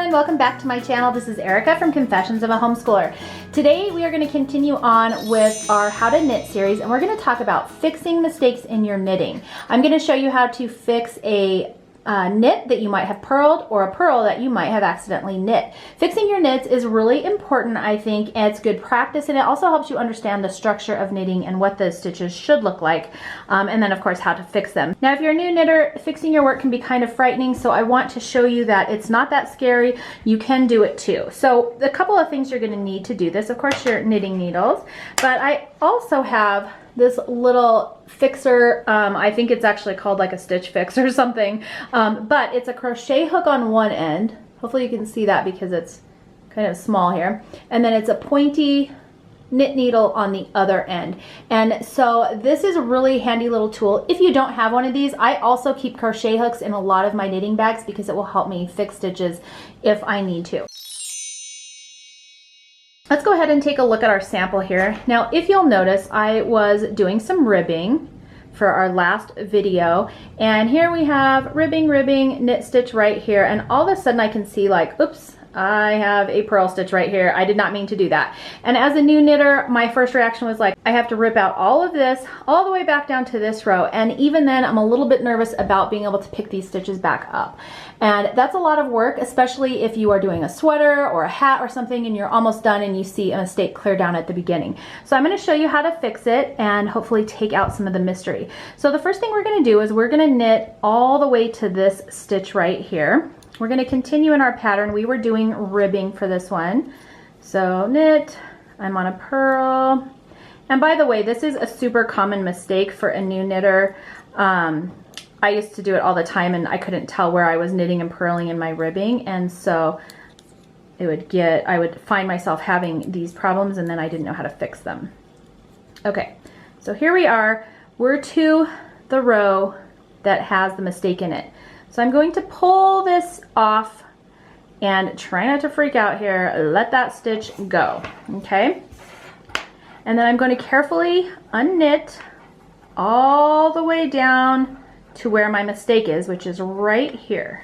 everyone, welcome back to my channel. This is Erica from Confessions of a Homeschooler. Today we are going to continue on with our How to Knit series, and we're going to talk about fixing mistakes in your knitting. I'm going to show you how to fix a knit that you might have purled or a purl that you might have accidentally knit. Fixing your knits is really important, I think, and it's good practice, and it also helps you understand the structure of knitting and what the stitches should look like, and then of course how to fix them. Now if you're a new knitter, fixing your work can be kind of frightening, so I want to show you that it's not that scary. You can do it too. So a couple of things you're going to need to do this. Of course, your knitting needles, but I also have this little fixer. I think it's actually called like a stitch fix or something, but it's a crochet hook on one end. Hopefully you can see that because it's kind of small here, and then it's a pointy knit needle on the other end. And so this is a really handy little tool. If you don't have one of these, I also keep crochet hooks in a lot of my knitting bags because it will help me fix stitches if I need to. Let's go ahead and take a look at our sample here. Now, if you'll notice, I was doing some ribbing for our last video, and here we have ribbing, knit stitch right here, and all of a sudden I can see like, oops, I have a purl stitch right here. I did not mean to do that. And as a new knitter, my first reaction was like, I have to rip out all of this all the way back down to this row. And even then, I'm a little bit nervous about being able to pick these stitches back up. And that's a lot of work, especially if you are doing a sweater or a hat or something and you're almost done and you see a mistake clear down at the beginning. So I'm going to show you how to fix it and hopefully take out some of the mystery. So the first thing we're going to do is we're going to knit all the way to this stitch right here. We're going to continue in our pattern. We were doing ribbing for this one. So knit, I'm on a purl. And by the way, this is a super common mistake for a new knitter. I used to do it all the time and I couldn't tell where I was knitting and purling in my ribbing. And so I would find myself having these problems and then I didn't know how to fix them. Okay, so here we are. We're to the row that has the mistake in it. So I'm going to pull this off and try not to freak out here. Let that stitch go, okay? And then I'm going to carefully unknit all the way down to where my mistake is, which is right here.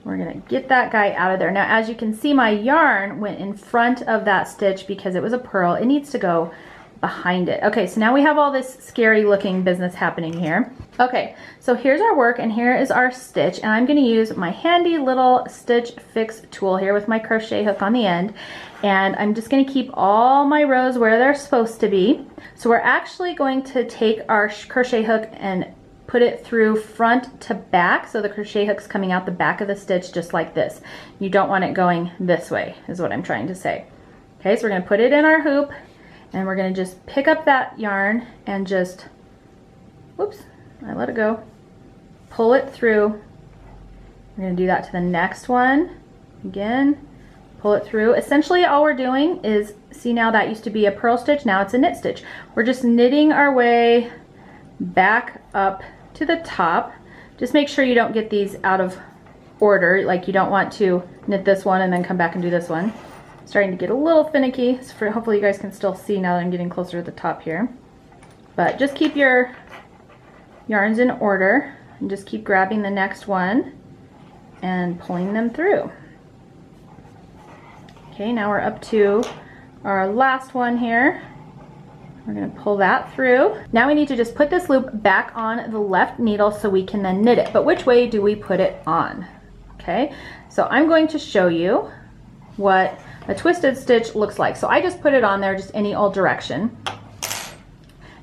We're going to get that guy out of there. Now, as you can see, my yarn went in front of that stitch because it was a purl. It needs to go behind it. Okay, so now we have all this scary looking business happening here. Okay, so here's our work and here is our stitch, and I'm going to use my handy little stitch fix tool here with my crochet hook on the end, and I'm just going to keep all my rows where they're supposed to be. So we're actually going to take our crochet hook and put it through front to back, so the crochet hook's coming out the back of the stitch just like this. You don't want it going this way is what I'm trying to say. Okay, so we're going to put it in our hoop and we're going to just pick up that yarn and just, whoops, I let it go, pull it through. We're going to do that to the next one. Again, pull it through. Essentially all we're doing is, see, now that used to be a purl stitch, now it's a knit stitch. We're just knitting our way back up to the top. Just make sure you don't get these out of order, like you don't want to knit this one and then come back and do this one. Starting to get a little finicky, so hopefully you guys can still see now that I'm getting closer to the top here. But just keep your yarns in order and just keep grabbing the next one and pulling them through. Okay, now we're up to our last one here. We're going to pull that through. Now we need to just put this loop back on the left needle so we can then knit it. But which way do we put it on? Okay, so I'm going to show you what a twisted stitch looks like. So I just put it on there just any old direction.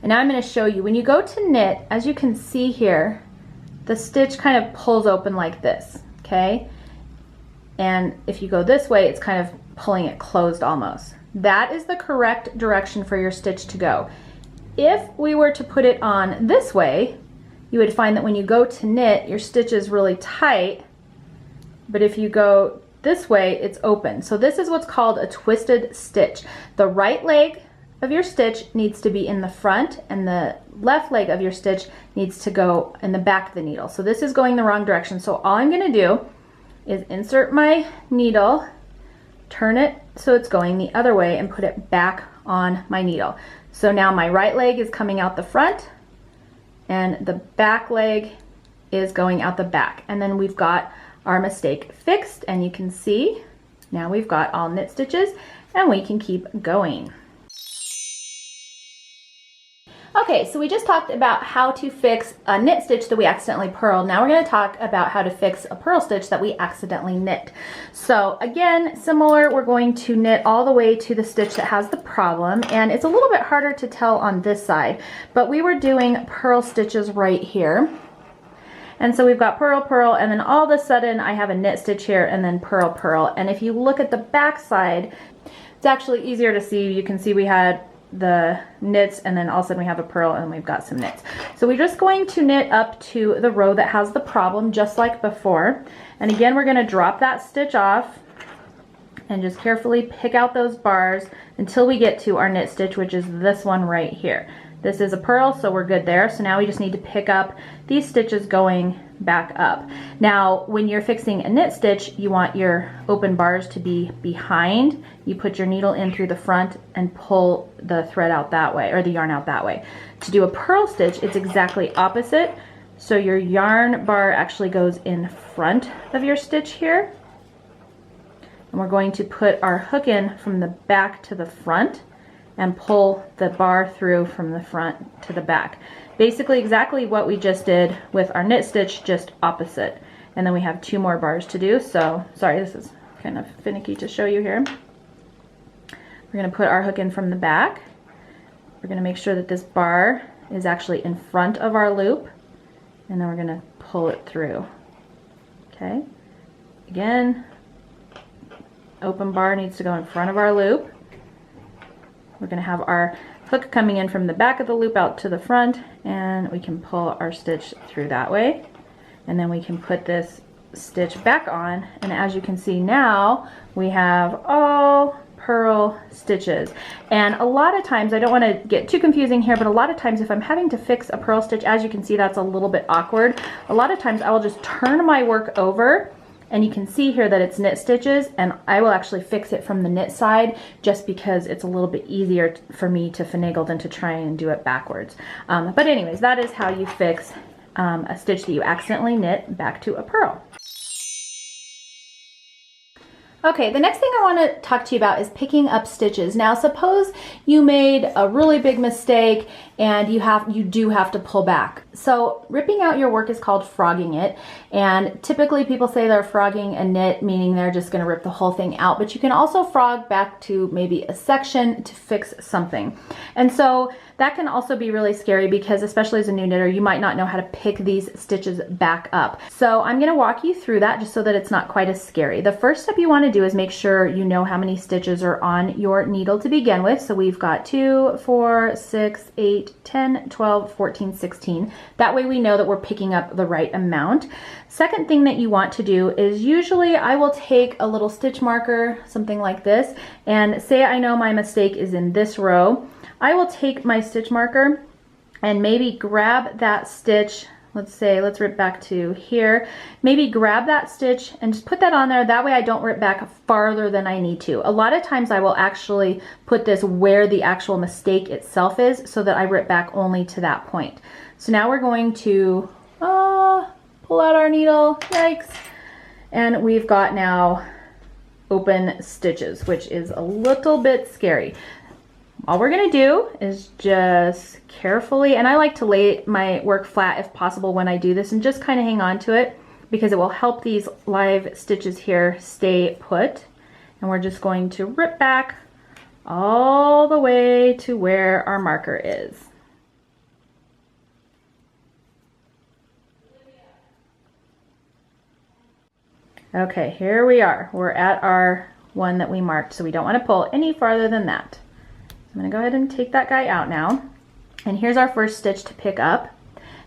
And now I'm going to show you, when you go to knit, as you can see here, the stitch kind of pulls open like this, okay? And if you go this way, it's kind of pulling it closed almost. That is the correct direction for your stitch to go. If we were to put it on this way, you would find that when you go to knit, your stitch is really tight, but if you go this way, it's open. So this is what's called a twisted stitch. The right leg of your stitch needs to be in the front and the left leg of your stitch needs to go in the back of the needle. So this is going the wrong direction. So all I'm going to do is insert my needle, turn it so it's going the other way, and put it back on my needle. So now my right leg is coming out the front and the back leg is going out the back. And then we've got our mistake fixed, and you can see now we've got all knit stitches and we can keep going. Okay, so we just talked about how to fix a knit stitch that we accidentally purled. Now we're going to talk about how to fix a purl stitch that we accidentally knit. So again, similar, we're going to knit all the way to the stitch that has the problem, and it's a little bit harder to tell on this side, but we were doing purl stitches right here. And so we've got purl, purl, and then all of a sudden I have a knit stitch here and then purl, purl. And if you look at the back side, it's actually easier to see. You can see we had the knits and then all of a sudden we have a purl and we've got some knits. So we're just going to knit up to the row that has the problem just like before. And again, we're going to drop that stitch off and just carefully pick out those bars until we get to our knit stitch, which is this one right here. This is a purl, so we're good there. So now we just need to pick up these stitches going back up. Now, when you're fixing a knit stitch, you want your open bars to be behind. You put your needle in through the front and pull the thread out that way, or the yarn out that way. To do a purl stitch, it's exactly opposite. So your yarn bar actually goes in front of your stitch here. And we're going to put our hook in from the back to the front and pull the bar through from the front to the back. Basically exactly what we just did with our knit stitch, just opposite. And then we have 2 more bars to do. So, sorry, this is kind of finicky to show you here. We're gonna put our hook in from the back. We're gonna make sure that this bar is actually in front of our loop. And then we're gonna pull it through, okay? Again, open bar needs to go in front of our loop. We're going to have our hook coming in from the back of the loop out to the front, and we can pull our stitch through that way. And then we can put this stitch back on, and as you can see now, we have all purl stitches. And a lot of times, I don't want to get too confusing here, but a lot of times if I'm having to fix a purl stitch, as you can see, that's a little bit awkward. A lot of times I will just turn my work over, and you can see here that it's knit stitches, and I will actually fix it from the knit side just because it's a little bit easier for me to finagle than to try and do it backwards. But anyways, that is how you fix a stitch that you accidentally knit back to a purl. Okay, the next thing I want to talk to you about is picking up stitches. Now, suppose you made a really big mistake and you do have to pull back. So ripping out your work is called frogging it, and typically people say they're frogging a knit, meaning they're just going to rip the whole thing out, but you can also frog back to maybe a section to fix something. And so that can also be really scary because, especially as a new knitter, you might not know how to pick these stitches back up. So I'm going to walk you through that just so that it's not quite as scary. The first step you want to do is make sure you know how many stitches are on your needle to begin with. So we've got 2, 4, 6, 8, 10, 12, 14, 16. That way we know that we're picking up the right amount. Second thing that you want to do is, usually I will take a little stitch marker, something like this, and say I know my mistake is in this row. I will take my stitch marker and maybe grab that stitch. Let's rip back to here. Maybe grab that stitch and just put that on there. That way I don't rip back farther than I need to. A lot of times I will actually put this where the actual mistake itself is so that I rip back only to that point. So now we're going to pull out our needle, yikes. And we've got now open stitches, which is a little bit scary. All we're gonna do is just carefully, and I like to lay my work flat if possible when I do this, and just kind of hang on to it because it will help these live stitches here stay put. And we're just going to rip back all the way to where our marker is. Okay, here we are. We're at our one that we marked, so we don't want to pull any farther than that. I'm going to go ahead and take that guy out now. And here's our first stitch to pick up.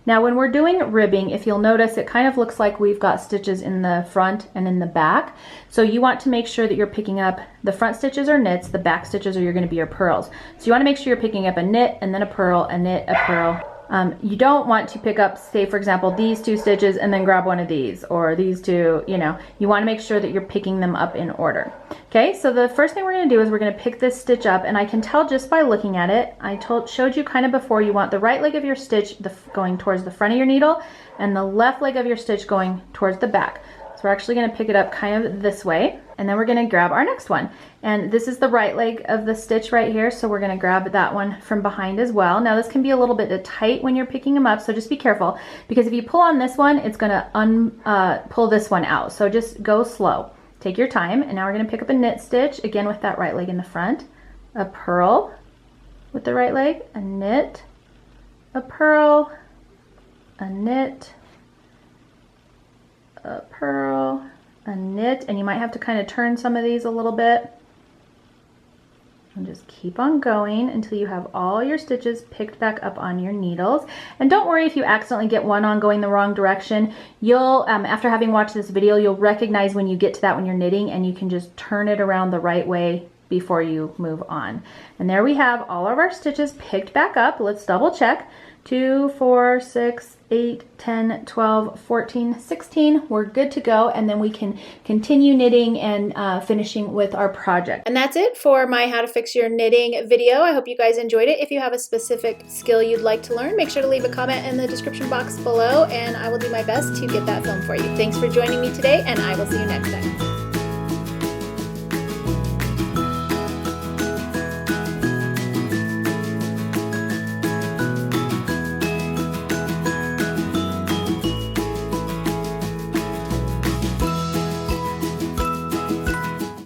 Now when we're doing ribbing, if you'll notice, it kind of looks like we've got stitches in the front and in the back. So you want to make sure that you're picking up the front stitches are knits, the back stitches are going to be your purls. So you want to make sure you're picking up a knit and then a purl, a knit, a purl. You don't want to pick up, say for example, these 2 stitches and then grab one of these, or these 2, you know, you want to make sure that you're picking them up in order. Okay, so the first thing we're going to do is we're going to pick this stitch up, and I can tell just by looking at it. I showed you kind of before, you want the right leg of your stitch going towards the front of your needle and the left leg of your stitch going towards the back. So we're actually going to pick it up kind of this way, and then we're going to grab our next one. And this is the right leg of the stitch right here, so we're going to grab that one from behind as well. Now this can be a little bit tight when you're picking them up, so just be careful, because if you pull on this one, it's going to pull this one out. So just go slow. Take your time, and now we're going to pick up a knit stitch, again with that right leg in the front, a purl with the right leg, a knit, a purl, a knit, a purl, a knit, and you might have to kind of turn some of these a little bit. And just keep on going until you have all your stitches picked back up on your needles. And don't worry if you accidentally get one on going the wrong direction. You'll, after having watched this video, you'll recognize when you get to that when you're knitting, and you can just turn it around the right way before you move on. And there we have all of our stitches picked back up. Let's double check. 2, 4, 6, 8, 10, 12, 14, 16. We're good to go, and then we can continue knitting and finishing with our project. And that's it for my How to Fix Your Knitting video. I hope you guys enjoyed it. If you have a specific skill you'd like to learn, make sure to leave a comment in the description box below, and I will do my best to get that filmed for you. Thanks for joining me today, and I will see you next time.